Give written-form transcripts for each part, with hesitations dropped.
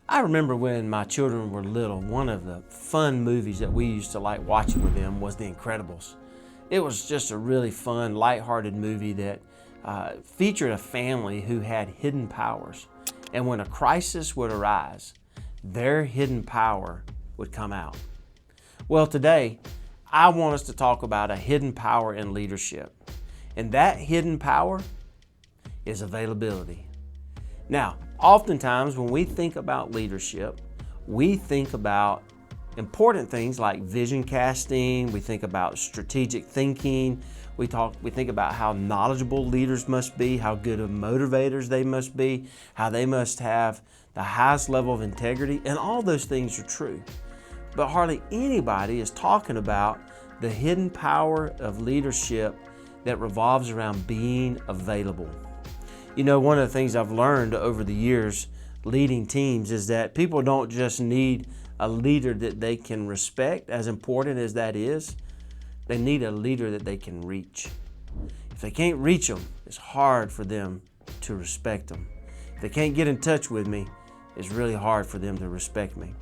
I remember when my children were little, one of the fun movies that we used to like watching with them was The Incredibles. It was just a really fun, lighthearted movie that featured a family who had hidden powers. And when a crisis would arise, their hidden power would come out. Well, today, I want us to talk about a hidden power in leadership. And that hidden power is availability. Now, oftentimes when we think about leadership, we think about important things like vision casting, we think about strategic thinking, we think about how knowledgeable leaders must be, how good of motivators they must be, how they must have the highest level of integrity, and all those things are true. But hardly anybody is talking about the hidden power of leadership that revolves around being available. You know, one of the things I've learned over the years leading teams is that people don't just need a leader that they can respect, as important as that is. They need a leader that they can reach. If they can't reach them, it's hard for them to respect them. If they can't get in touch with me, it's really hard for them to respect me.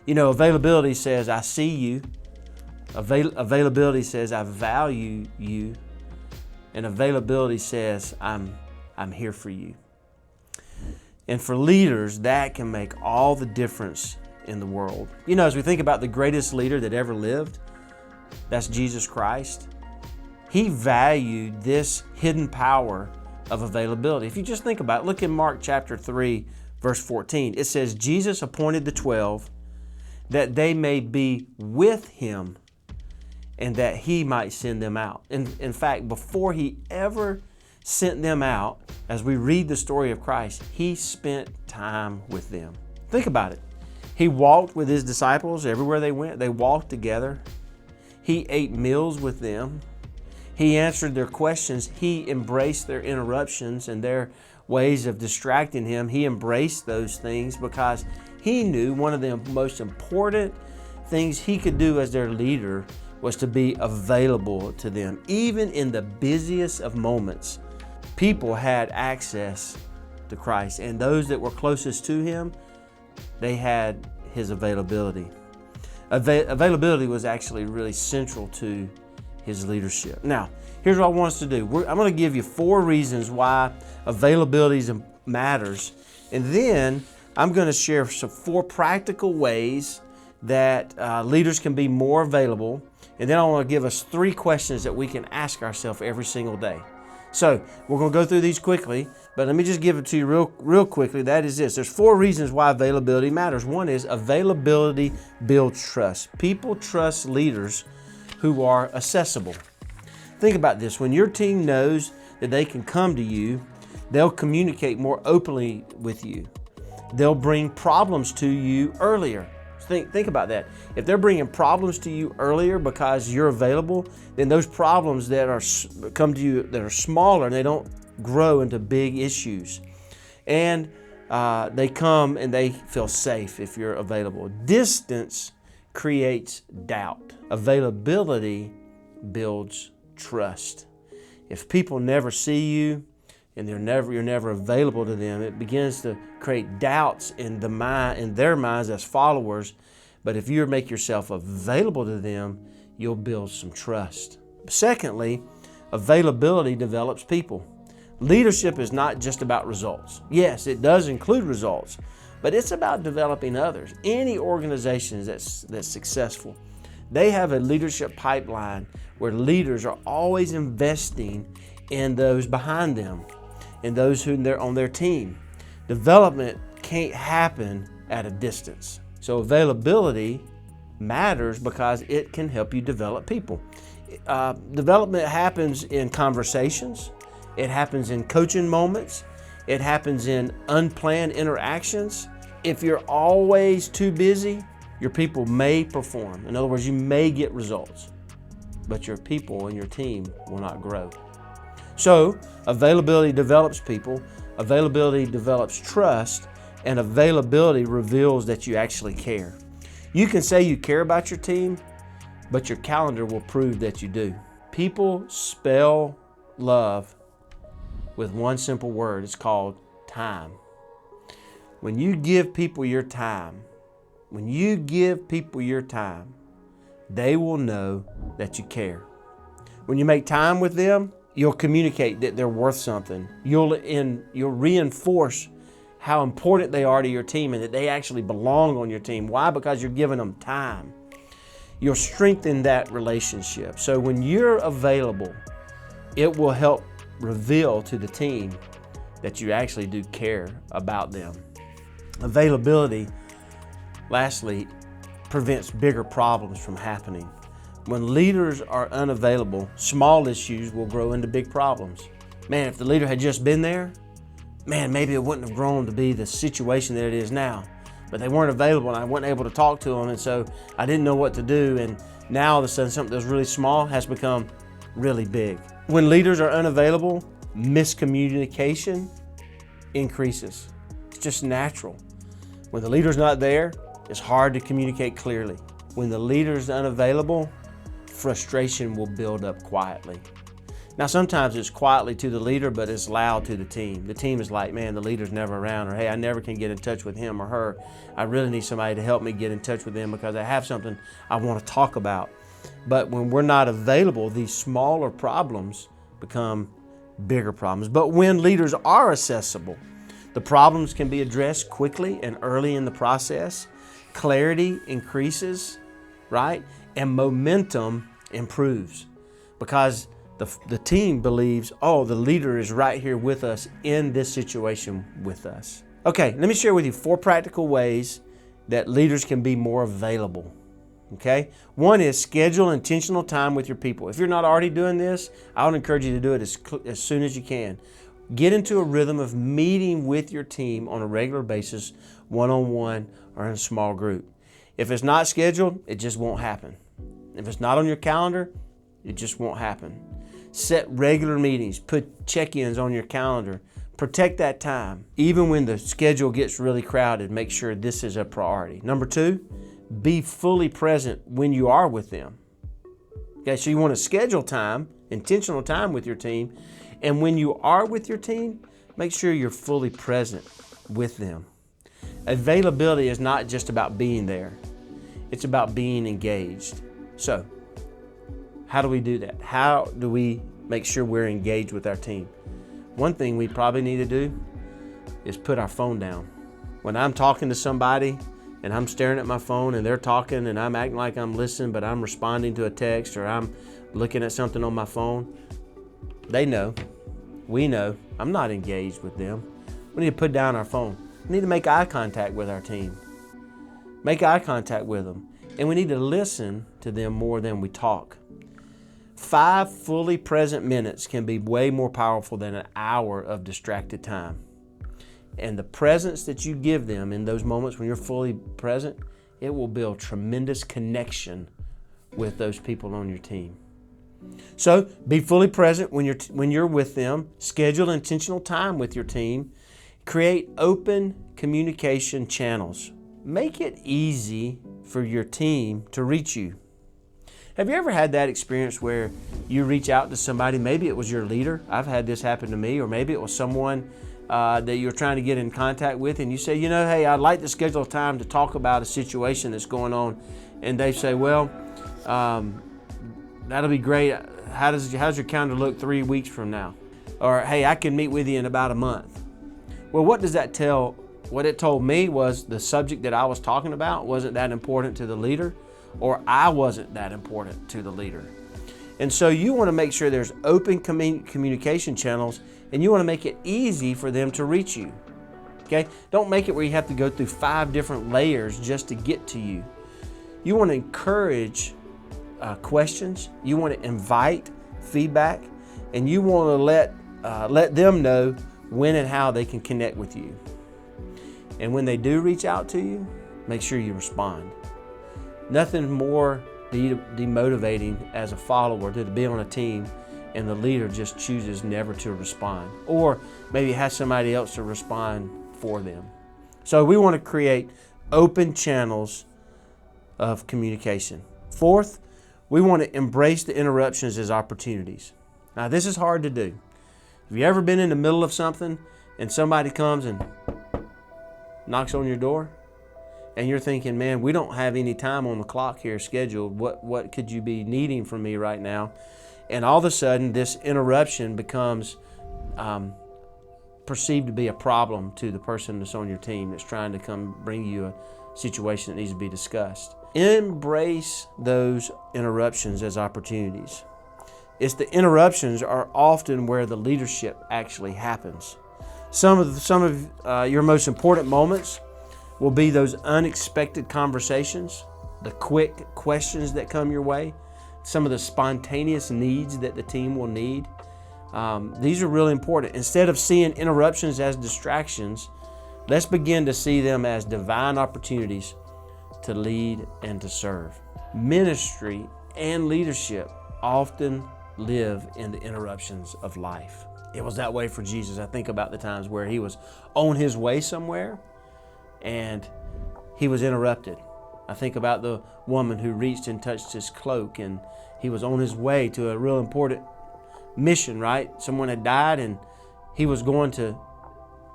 You know, availability says, I see you. Availability says, I value you. And availability says, I'm here for you. And for leaders, that can make all the difference in the world. You know, as we think about the greatest leader that ever lived, that's Jesus Christ. He valued this hidden power of availability. If you just think about it, look in Mark chapter 3, verse 14. It says, Jesus appointed the 12 that they may be with him and that he might send them out. In fact, before he ever sent them out, as we read the story of Christ, he spent time with them. Think about it. He walked with his disciples everywhere they went. They walked together. He ate meals with them. He answered their questions. He embraced their interruptions and their ways of distracting him. He embraced those things because he knew one of the most important things he could do as their leader was to be available to them. Even in the busiest of moments, people had access to Christ, and those that were closest to him, they had his availability. Availability was actually really central to his leadership. Now, here's what I want us to do. I'm going to give you 4 reasons why availability matters, and then I'm going to share some 4 practical ways that leaders can be more available, and then I want to give us 3 questions that we can ask ourselves every single day. So we're going to go through these quickly, but let me just give it to you real quickly. That is this. There's 4 reasons why availability matters. One is availability builds trust. People trust leaders who are accessible. Think about this. When your team knows that they can come to you, they'll communicate more openly with you. They'll bring problems to you earlier. Think about that. If they're bringing problems to you earlier because you're available, then those problems that come to you that are smaller and they don't grow into big issues. And they come and they feel safe if you're available. Distance creates doubt. Availability builds trust. If people never see you and you're never available to them, it begins to create doubts in their minds as followers. But if you make yourself available to them, you'll build some trust. Secondly, availability develops people. Leadership is not just about results. Yes, it does include results, but it's about developing others. Any organization that's successful, they have a leadership pipeline where leaders are always investing in those behind them and those who they're on their team. Development can't happen at a distance. So availability matters because it can help you develop people. Development happens in conversations. It happens in coaching moments. It happens in unplanned interactions. If you're always too busy, your people may perform. In other words, you may get results, but your people and your team will not grow. So availability develops people, availability develops trust, and availability reveals that you actually care. You can say you care about your team, but your calendar will prove that you do. People spell love with one simple word. It's called time. When you give people your time, they will know that you care. When you make time with them, you'll communicate that they're worth something. You'll reinforce how important they are to your team and that they actually belong on your team. Why? Because you're giving them time. You'll strengthen that relationship. So when you're available, it will help reveal to the team that you actually do care about them. Availability, lastly, prevents bigger problems from happening. When leaders are unavailable, small issues will grow into big problems. Man, if the leader had just been there, man, maybe it wouldn't have grown to be the situation that it is now. But they weren't available and I wasn't able to talk to them, and so I didn't know what to do, and now all of a sudden something that was really small has become really big. When leaders are unavailable, miscommunication increases. It's just natural. When the leader's not there, it's hard to communicate clearly. When the leader's unavailable, frustration will build up quietly. Now, sometimes it's quietly to the leader, but it's loud to the team. The team is like, man, the leader's never around, or hey, I never can get in touch with him or her. I really need somebody to help me get in touch with them because I have something I want to talk about. But when we're not available, these smaller problems become bigger problems. But when leaders are accessible, the problems can be addressed quickly and early in the process. Clarity increases, right? And momentum improves because the team believes, oh, the leader is right here with us in this situation with us. Okay, let me share with you 4 practical ways that leaders can be more available. Okay, one is schedule intentional time with your people. If you're not already doing this, I would encourage you to do it as soon as you can. Get into a rhythm of meeting with your team on a regular basis, one-on-one or in a small group. If it's not scheduled, it just won't happen. If it's not on your calendar, it just won't happen. Set regular meetings, put check-ins on your calendar. Protect that time. Even when the schedule gets really crowded, make sure this is a priority. Number 2, be fully present when you are with them. Okay, so you want to schedule time, intentional time with your team, and when you are with your team, make sure you're fully present with them. Availability is not just about being there. It's about being engaged. So, how do we do that? How do we make sure we're engaged with our team? One thing we probably need to do is put our phone down. When I'm talking to somebody and I'm staring at my phone and they're talking and I'm acting like I'm listening, but I'm responding to a text or I'm looking at something on my phone, they know, we know, I'm not engaged with them. We need to put down our phone. We need to make eye contact with our team. Make eye contact with them. And we need to listen to them more than we talk. 5 fully present minutes can be way more powerful than an hour of distracted time. And the presence that you give them in those moments when you're fully present, it will build tremendous connection with those people on your team. So be fully present when you're with them. Schedule intentional time with your team. Create open communication channels. Make it easy for your team to reach you. Have you ever had that experience where you reach out to somebody, maybe it was your leader, I've had this happen to me, or maybe it was someone that you're trying to get in contact with, and you say, hey, I'd like to schedule time to talk about a situation that's going on, and they say, well, that'll be great. How's your calendar look 3 weeks from now? Or, hey, I can meet with you in about a month. Well, what does that tell? What it told me was the subject that I was talking about wasn't that important to the leader, or I wasn't that important to the leader. And so you want to make sure there's open communication channels, and you want to make it easy for them to reach you. Okay? Don't make it where you have to go through 5 different layers just to get to you. You want to encourage questions. You want to invite feedback, and you want to let them know when and how they can connect with you. And when they do reach out to you, make sure you respond. Nothing more demotivating as a follower to be on a team and the leader just chooses never to respond, or maybe has somebody else to respond for them. So we want to create open channels of communication. 4th, we want to embrace the interruptions as opportunities. Now, this is hard to do. Have you ever been in the middle of something and somebody comes and knocks on your door, and you're thinking, man, we don't have any time on the clock here scheduled. What could you be needing from me right now? And all of a sudden, this interruption becomes perceived to be a problem to the person that's on your team that's trying to come bring you a situation that needs to be discussed. Embrace those interruptions as opportunities. It's the interruptions are often where the leadership actually happens. Some of your most important moments will be those unexpected conversations, the quick questions that come your way, some of the spontaneous needs that the team will need. These are really important. Instead of seeing interruptions as distractions, let's begin to see them as divine opportunities to lead and to serve. Ministry and leadership often live in the interruptions of life. It was that way for Jesus. I think about the times where he was on his way somewhere and he was interrupted. I think about the woman who reached and touched his cloak, and he was on his way to a real important mission, right? Someone had died and he was going to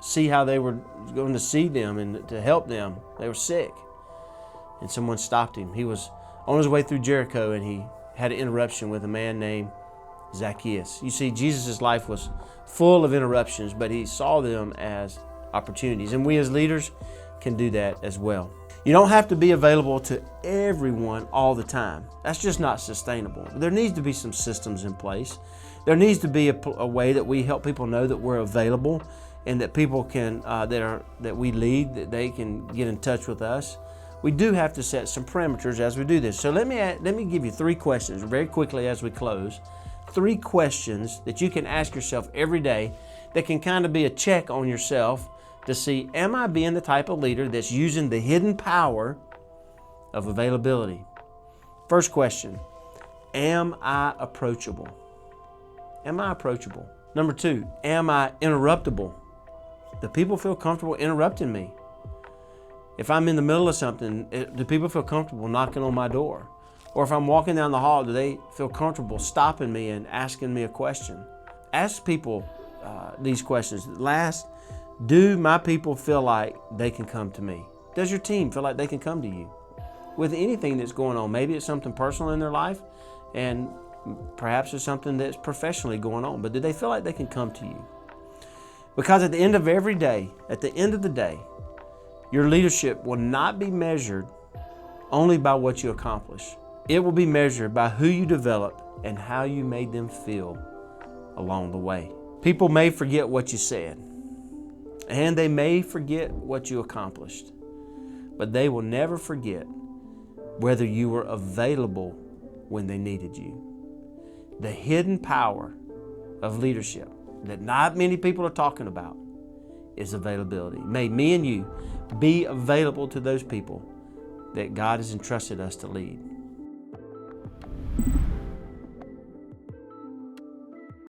see how they were going to see them and to help them. They were sick. And someone stopped him. He was on his way through Jericho and he had an interruption with a man named Zacchaeus. You see, Jesus' life was full of interruptions, but he saw them as opportunities. And we as leaders can do that as well. You don't have to be available to everyone all the time. That's just not sustainable. There needs to be some systems in place. There needs to be a way that we help people know that we're available and that people can that we lead, that they can get in touch with us. We do have to set some parameters as we do this. So let me give you 3 questions very quickly as we close. 3 questions that you can ask yourself every day that can kind of be a check on yourself to see, am I being the type of leader that's using the hidden power of availability? First question, am I approachable? Am I approachable? Number 2, am I interruptible? Do people feel comfortable interrupting me? If I'm in the middle of something, do people feel comfortable knocking on my door? Or if I'm walking down the hall, do they feel comfortable stopping me and asking me a question? Ask people these questions. Last, do my people feel like they can come to me? Does your team feel like they can come to you with anything that's going on? Maybe it's something personal in their life, and perhaps it's something that's professionally going on, but do they feel like they can come to you? Because at the end of every day, at the end of the day, your leadership will not be measured only by what you accomplish. It will be measured by who you develop and how you made them feel along the way. People may forget what you said, and they may forget what you accomplished, but they will never forget whether you were available when they needed you. The hidden power of leadership that not many people are talking about is availability. May me and you be available to those people that God has entrusted us to lead.